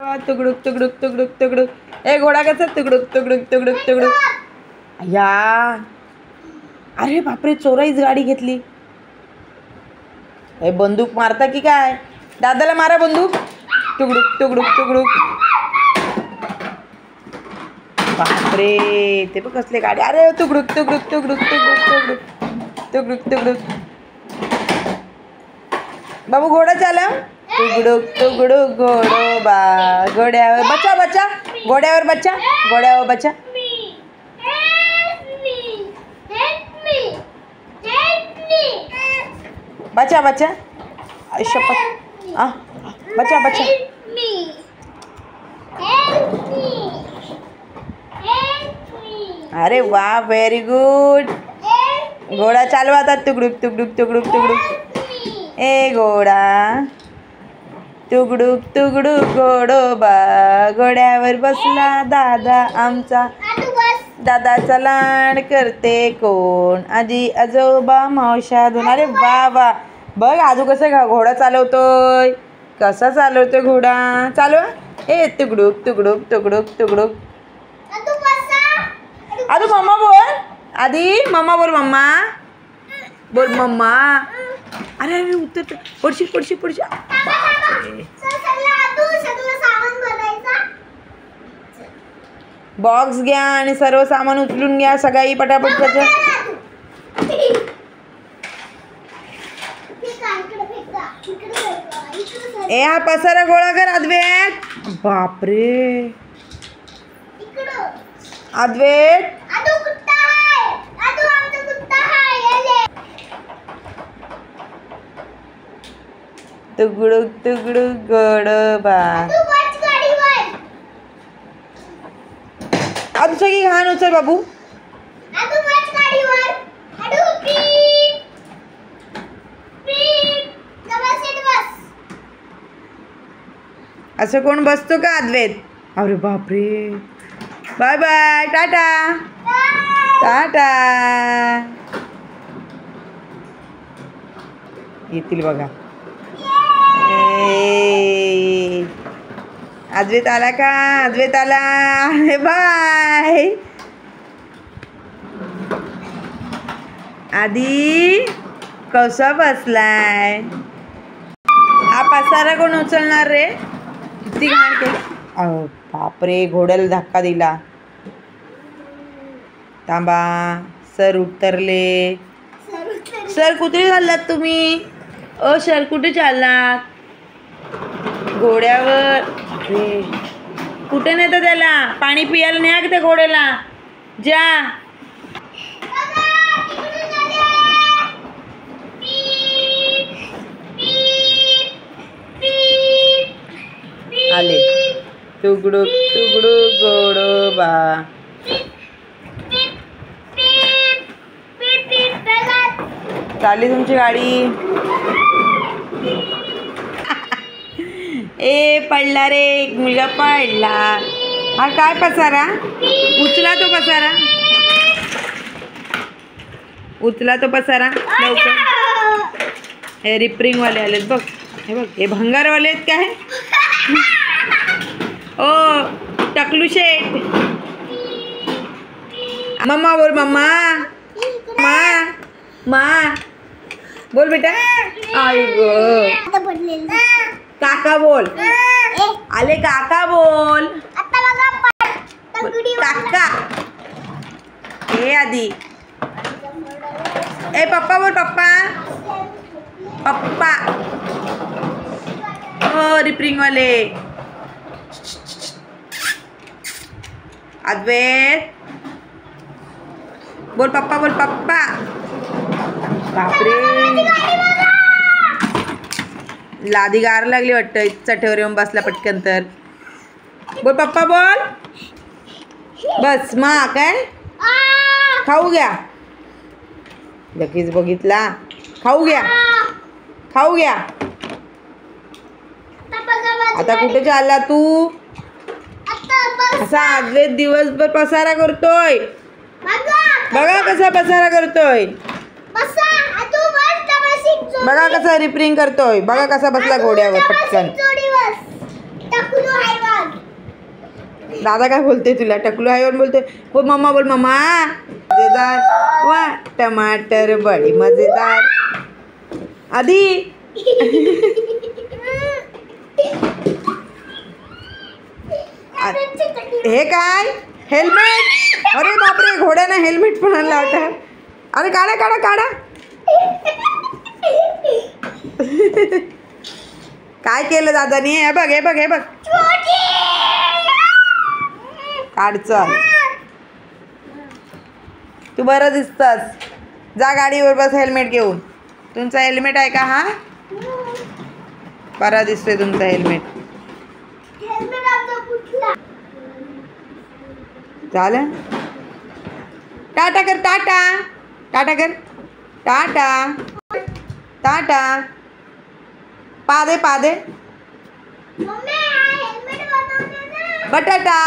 तुगडुक तुगडुक तुगडुक तुगडुक. ए घोडा कसा तुगडुक तुगडुक तुगडुक तुगडुक. या अरे बापरे, चोराईच गाडी घेतली. हे बंदूक मारता की काय? दादाला मारा बंदूक. तुगडुक तुगडुक तुगडुक. बापरे, ते पण कसले गाडी. अरे तुगडुक तुगडुक तुगडुक तुगडुक तुगडुक तुगडुक तुगडुक. बाबू घोडा चालव. तुगडुक तुगडुक घोडोबा. घोड्यावर बचा बचा. घोड्यावर बचा. घोड्यावर बचा. बचा बचा. शपथ. बचा बचा. अरे वाह, व्हेरी गुड. घोडा चालवा आता. तुगडुक तुगडुक तुगडुक तुगडुक. ए घोडा. तुगडुक तुगडुक घोडोबा. घोड्यावर बसला दादा आमचा. दादाचा लाड करते कोण? आजी आजोबा मावशा दोन. अरे वा वा. बघ आजू कसं घोडा चालवतोय. कसा चालवतोय घोडा. चालवा. ए तुगडुक तुगडुक तुगडुक तुगडुक. आदू मम्मा बोल. आधी मम्मा बोल. मम्मा बोल. मम्मा. अरे अरे उतर. पडशी पडशी पडशी. बॉक्स घ्या आणि सर्व सामान उचलून घ्या. सगळी पटापट त्याच्या. ए हा पसारा गोळा कर अद्वैत. बापरे अद्वैत. तुगडुक तुगडुक घोडोबा. आदू सगळी घाण उचल बाबू. असं कोण बसतो का अद्वैत? अरे बापरे. Bye bye. टाटा टाटा. येतील बघा. अद्वैत आला का? अद्वैत आला. बाय. आधी कसा बसलाय? हा पसारा कोण उचलणार रे? किती घाण केली. अहो बापरे, घोड्याला धक्का दिला. थांबा. सर उतरले. सर कुठे चाललात तुम्ही? सर कुठे चाललात? घोड्यावर. अरे कुठे नेतं त्याला? पाणी पियाला न्या की त्या घोड्याला. जा. आले. तुगडुक तुगडुक घोडोबा. चालली तुमची गाडी. ए पडला रे, एक मुलगा पडला. हा काय पसारा? उचला तो पसारा. उचला तो पसारा लवकर. हे रिपेरिंग वाले आलेत बघ. हे बघ, हे भंगारवाले आहेत काय? ओ टकलू शेठ. मम्मा बोल. मम्मा मा मा बोल बेटा. आई गो. काका बोल. आले काका बोल. काका. हे आधी. ए पप्पा बोल. पप्पा पप्पा. हो रिपेरिंग वाले. अद्वैत बोल. पप्पा बोल. पप्पा. बापरे, लादी गार लागली वाटतं. चटेवर येऊन बसला पटकन तर. बोल पप्पा बोल. बस मा काय खाऊ घ्या. लगेच बघितला. खाऊ घ्या. खाऊ घ्या. आता कुठे चालला तू? असा अद्वैत दिवसभर पसारा करतोय. बघा कसा पसारा करतोय. बघा कसा रिपेरिंग करतोय. बघा कसा बसला घोड्यावर पटकन. दादा काय बोलते तुला? टकलू आहे बोलते. बोल मम्मा, बोल मम्मा. मजेदार वा टमाटर बडी मजेदार. आधी हे काय हेल्मेट? अरे बापरे, घोड्यानं हेल्मेट पण आणला होता. अरे काढा काढा काढा. काय केलं दादानी? हे बघ हे बघ हे बघ. काढ चल. तू बरं दिसतस. जा गाडीवर बस हेल्मेट घेऊन. तुमचा हेल्मेट आहे का हा? बरा दिसतोय तुमचा हेल्मेट. झालं. टाटा कर. टाटा टाटा कर. टाटा टाटा. पादे पादे. बटाटा.